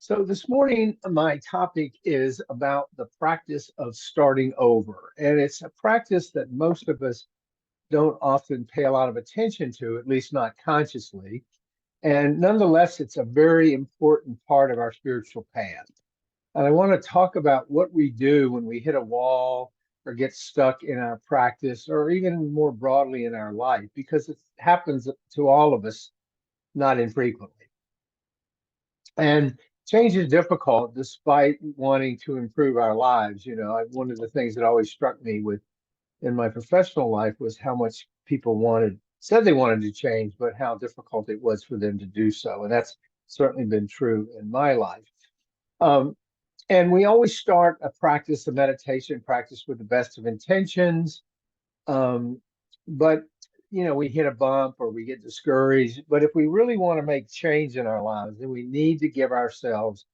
So this morning, my topic is about the practice of starting over. And it's a practice that most of us don't often pay a lot of attention to, at least not consciously. And nonetheless, it's a very important part of our spiritual path. And I want to talk about what we do when we hit a wall or get stuck in our practice, or even more broadly in our life, because it happens to all of us not infrequently. And change is difficult despite wanting to improve our lives. One of the things that always struck me with in my professional life was how much people said they wanted to change, but how difficult it was for them to do so. And that's certainly been true in my life. Um, and we always start a practice, a meditation practice, with the best of intentions. Um, but we hit a bump or we get discouraged. But if we really want to make change in our lives, then we need to give ourselves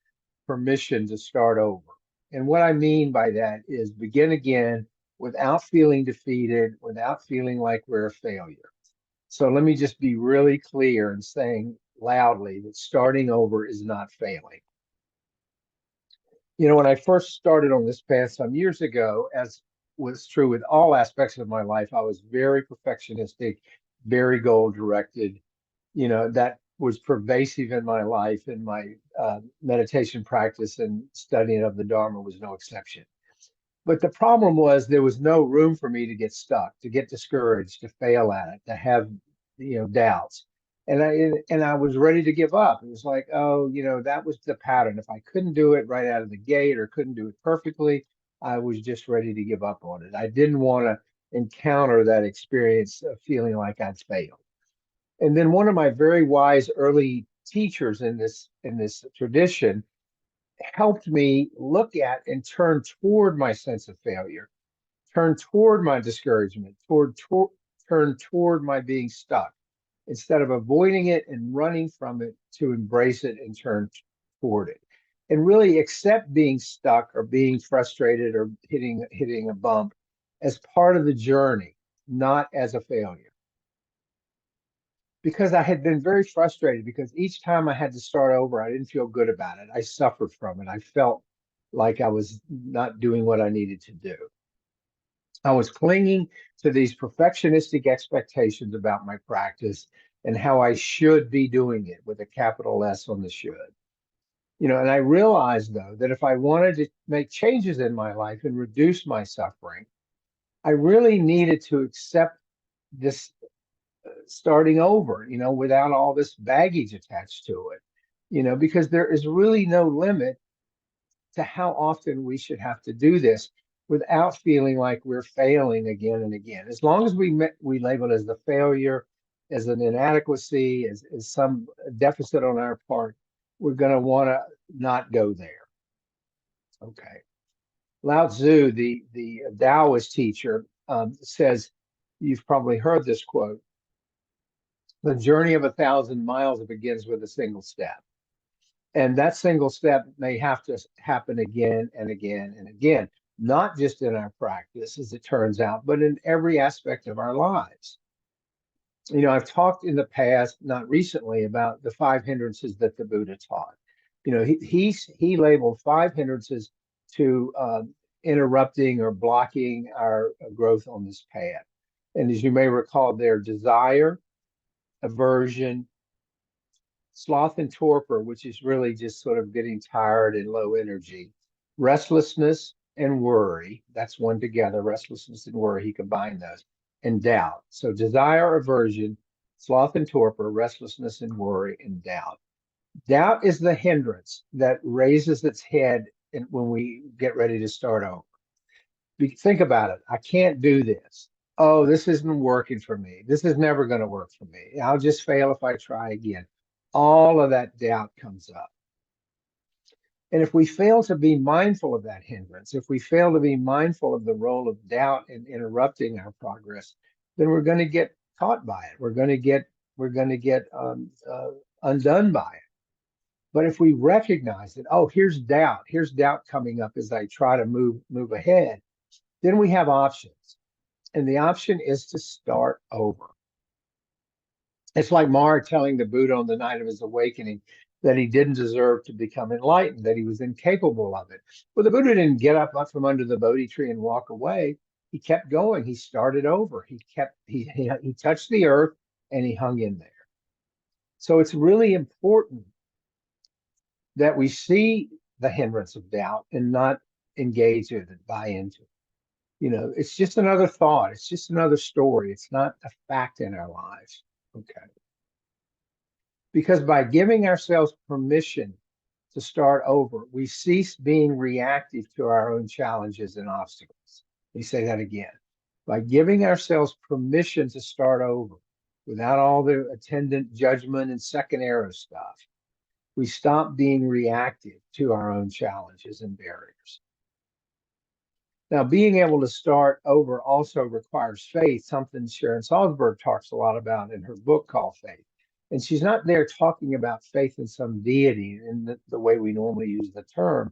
permission to start over. And what I mean by that is begin again without feeling defeated, without feeling like we're a failure. So let me just be really clear in saying loudly that starting over is not failing. When I first started on this path some years ago, as was true with all aspects of my life, I was very perfectionistic, very goal directed. That was pervasive in my life, and my meditation practice and studying of the Dharma was no exception. But the problem was there was no room for me to get stuck, to get discouraged, to fail at it, to have doubts. And I was ready to give up. It was like, oh, that was the pattern. If I couldn't do it right out of the gate or couldn't do it perfectly, I was just ready to give up on it. I didn't want to encounter that experience of feeling like I'd failed. And then one of my very wise early teachers in this tradition helped me look at and turn toward my sense of failure, turn toward my discouragement, turn toward my being stuck, instead of avoiding it and running from it, to embrace it and turn toward it. And really accept being stuck or being frustrated or hitting a bump as part of the journey, not as a failure. Because I had been very frustrated, because each time I had to start over, I didn't feel good about it. I suffered from it. I felt like I was not doing what I needed to do. I was clinging to these perfectionistic expectations about my practice and how I should be doing it, with a capital S on the should. And I realized, though, that if I wanted to make changes in my life and reduce my suffering, I really needed to accept this starting over, without all this baggage attached to it, because there is really no limit to how often we should have to do this without feeling like we're failing again and again. As long as we label it as the failure, as an inadequacy, as some deficit on our part, we're going to want to not go there. Okay. Lao Tzu, the Taoist teacher, says, you've probably heard this quote: the journey of 1,000 miles begins with a single step. And that single step may have to happen again and again and again, not just in our practice, as it turns out, but in every aspect of our lives. I've talked in the past, not recently, about the five hindrances that the Buddha taught. He labeled five hindrances to interrupting or blocking our growth on this path. And as you may recall, they're desire, aversion, sloth and torpor, which is really just sort of getting tired and low energy, restlessness and worry. That's one together, restlessness and worry. He combined those, and doubt. So desire, aversion, sloth and torpor, restlessness and worry, and doubt. Doubt is the hindrance that raises its head when we get ready to start over. Think about it. I can't do this. Oh, this isn't working for me. This is never going to work for me. I'll just fail if I try again. All of that doubt comes up. And if we fail to be mindful of that hindrance, if we fail to be mindful of the role of doubt in interrupting our progress, then we're going to get caught by it. We're going to get undone by it. But if we recognize that, oh, here's doubt coming up as I try to move ahead, then we have options. And the option is to start over. It's like Mara telling the Buddha on the night of his awakening, that he didn't deserve to become enlightened, that he was incapable of it. Well, the Buddha didn't get up from under the Bodhi tree and walk away. He kept going. He started over. He touched the earth and he hung in there. So it's really important that we see the hindrance of doubt and not engage with it, buy into it. It's just another thought. It's just another story. It's not a fact in our lives. Okay. Because by giving ourselves permission to start over, we cease being reactive to our own challenges and obstacles. Let me say that again. By giving ourselves permission to start over without all the attendant judgment and second arrow stuff, we stop being reactive to our own challenges and barriers. Now, being able to start over also requires faith, something Sharon Salzberg talks a lot about in her book called Faith. And she's not there talking about faith in some deity in the way we normally use the term,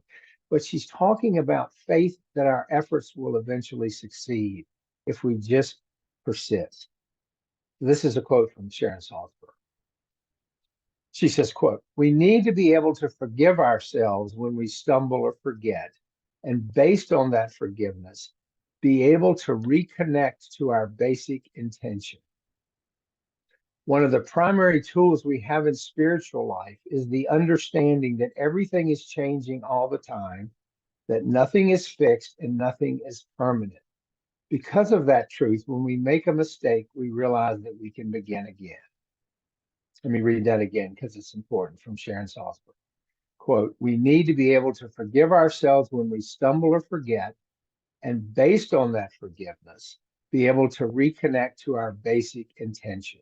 but she's talking about faith that our efforts will eventually succeed if we just persist. This is a quote from Sharon Salzberg. She says, quote, "We need to be able to forgive ourselves when we stumble or forget, and based on that forgiveness, be able to reconnect to our basic intention. One of the primary tools we have in spiritual life is the understanding that everything is changing all the time, that nothing is fixed and nothing is permanent. Because of that truth, when we make a mistake, we realize that we can begin again." Let me read that again because it's important, from Sharon Salzberg. Quote, "We need to be able to forgive ourselves when we stumble or forget, and based on that forgiveness, be able to reconnect to our basic intention.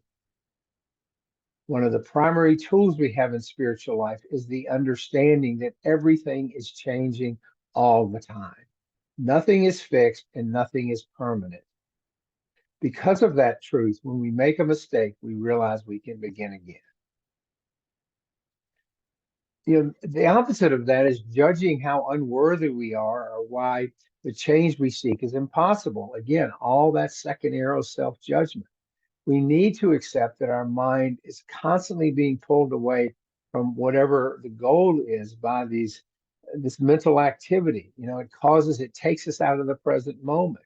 One of the primary tools we have in spiritual life is the understanding that everything is changing all the time. Nothing is fixed and nothing is permanent. Because of that truth, when we make a mistake, we realize we can begin again." The opposite of that is judging how unworthy we are or why the change we seek is impossible. Again, all that second arrow self-judgment. We need to accept that our mind is constantly being pulled away from whatever the goal is by this mental activity. It takes us out of the present moment.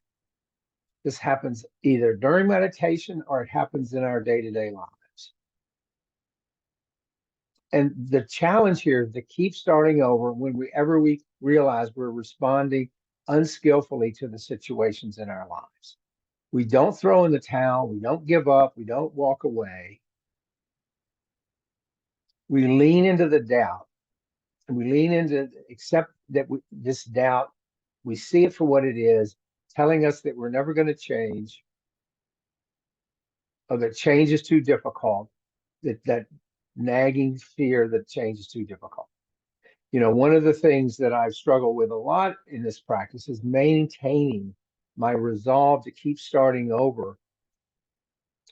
This happens either during meditation or it happens in our day-to-day lives. And the challenge here is to keep starting over whenever we realize we're responding unskillfully to the situations in our lives. We don't throw in the towel. We don't give up. We don't walk away. We lean into the doubt, and we lean into accept that this doubt, we see it for what it is, telling us that we're never going to change, or that change is too difficult, that nagging fear that change is too difficult. One of the things that I've struggled with a lot in this practice is maintaining my resolve to keep starting over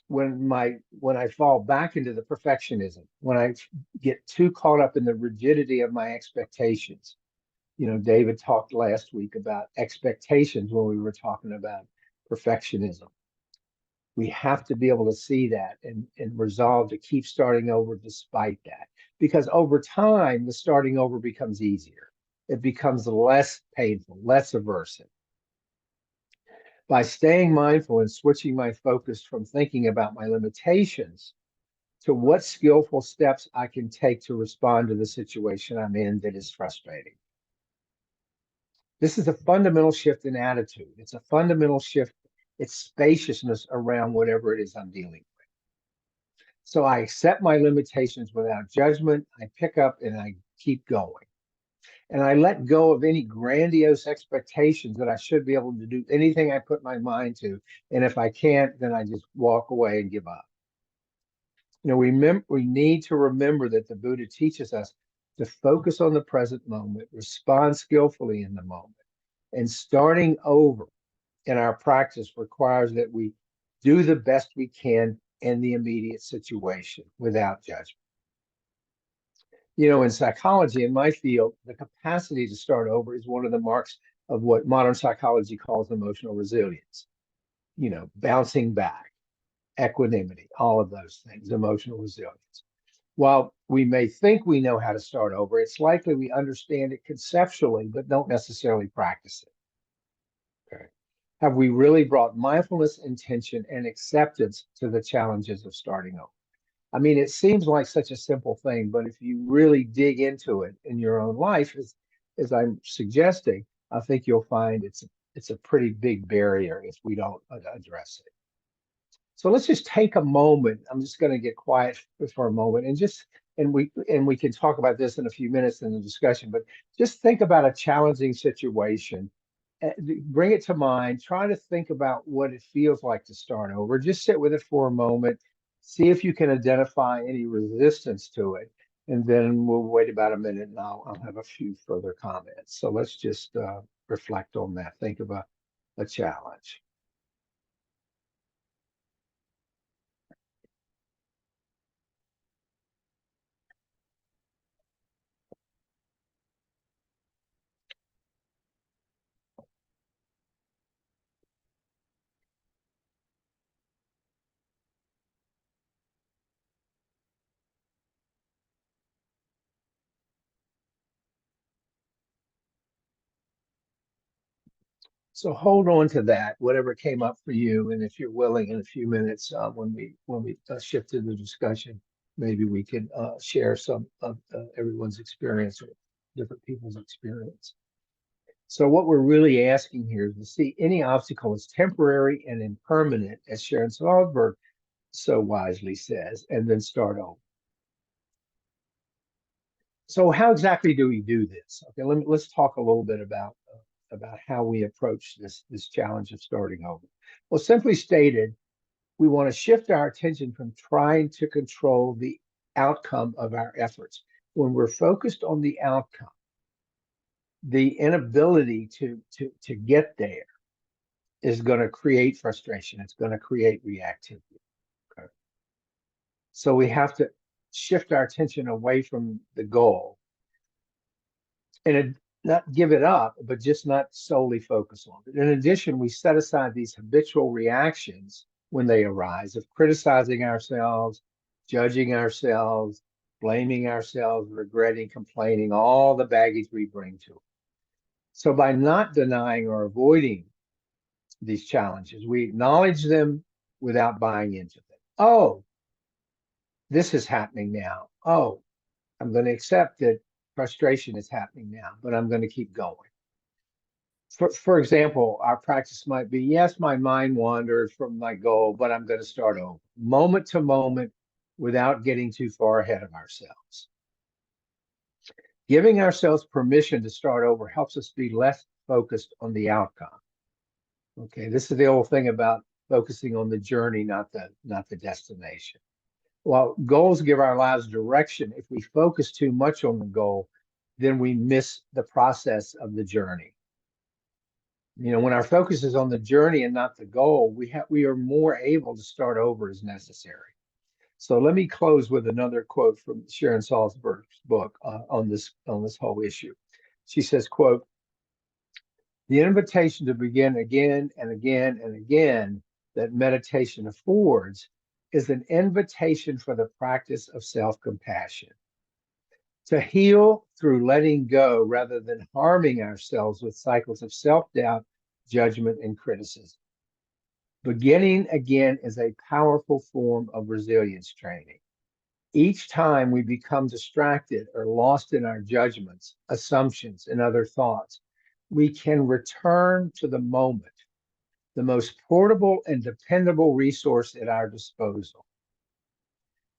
when I fall back into the perfectionism, when I get too caught up in the rigidity of my expectations. David talked last week about expectations when we were talking about perfectionism. We have to be able to see that and resolve to keep starting over despite that. Because over time, the starting over becomes easier. It becomes less painful, less aversive. By staying mindful and switching my focus from thinking about my limitations to what skillful steps I can take to respond to the situation I'm in that is frustrating. This is a fundamental shift in attitude. It's a fundamental shift. It's spaciousness around whatever it is I'm dealing with. So I accept my limitations without judgment. I pick up and I keep going. And I let go of any grandiose expectations that I should be able to do anything I put my mind to. And if I can't, then I just walk away and give up. We need to remember that the Buddha teaches us to focus on the present moment, respond skillfully in the moment. And starting over in our practice requires that we do the best we can in the immediate situation without judgment. In psychology, in my field, the capacity to start over is one of the marks of what modern psychology calls emotional resilience. Bouncing back, equanimity, all of those things, emotional resilience. While we may think we know how to start over. It's likely we understand it conceptually, but don't necessarily practice it. Okay. Have we really brought mindfulness, intention, and acceptance to the challenges of starting over? I mean, it seems like such a simple thing, but if you really dig into it in your own life, as I'm suggesting, I think you'll find it's a pretty big barrier if we don't address it. So let's just take a moment. I'm just going to get quiet for a moment and we can talk about this in a few minutes in the discussion, but just think about a challenging situation. Bring it to mind. Try to think about what it feels like to start over. Just sit with it for a moment. See if you can identify any resistance to it. And then we'll wait about a minute and I'll have a few further comments. So let's just reflect on that. Think about a challenge. So hold on to that, whatever came up for you, and if you're willing, in a few minutes, when we shift to the discussion, maybe we can share some of everyone's experience or different people's experience. So what we're really asking here is to see any obstacle as temporary and impermanent, as Sharon Salzberg so wisely says, and then start over. So how exactly do we do this? Okay, let's talk a little bit about how we approach this challenge of starting over. Well, simply stated, we want to shift our attention from trying to control the outcome of our efforts. When we're focused on the outcome, the inability to get there is going to create frustration. It's going to create reactivity. Okay? So we have to shift our attention away from the goal and not give it up, but just not solely focus on it. In addition, we set aside these habitual reactions when they arise of criticizing ourselves, judging ourselves, blaming ourselves, regretting, complaining, all the baggage we bring to it. So by not denying or avoiding these challenges, we acknowledge them without buying into them. Oh, this is happening now. Oh, I'm going to accept that frustration is happening now, but I'm going to keep going. For example, our practice might be, yes, my mind wandered from my goal, but I'm going to start over, moment to moment, without getting too far ahead of ourselves. Giving ourselves permission to start over helps us be less focused on the outcome. Okay, this is the old thing about focusing on the journey, not the destination. While goals give our lives direction, if we focus too much on the goal, then we miss the process of the journey. You know, when our focus is on the journey and not the goal, we are more able to start over as necessary. So let me close with another quote from Sharon Salzberg's book on this whole issue. She says, "quote The invitation to begin again and again and again that meditation affords is an invitation for the practice of self-compassion, to heal through letting go rather than harming ourselves with cycles of self-doubt, judgment, and criticism. Beginning again is a powerful form of resilience training. Each time we become distracted or lost in our judgments, assumptions, and other thoughts, we can return to the moment, the most portable and dependable resource at our disposal.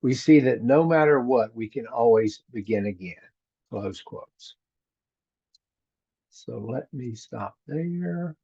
We see that no matter what, we can always begin again." Close quotes. So let me stop there.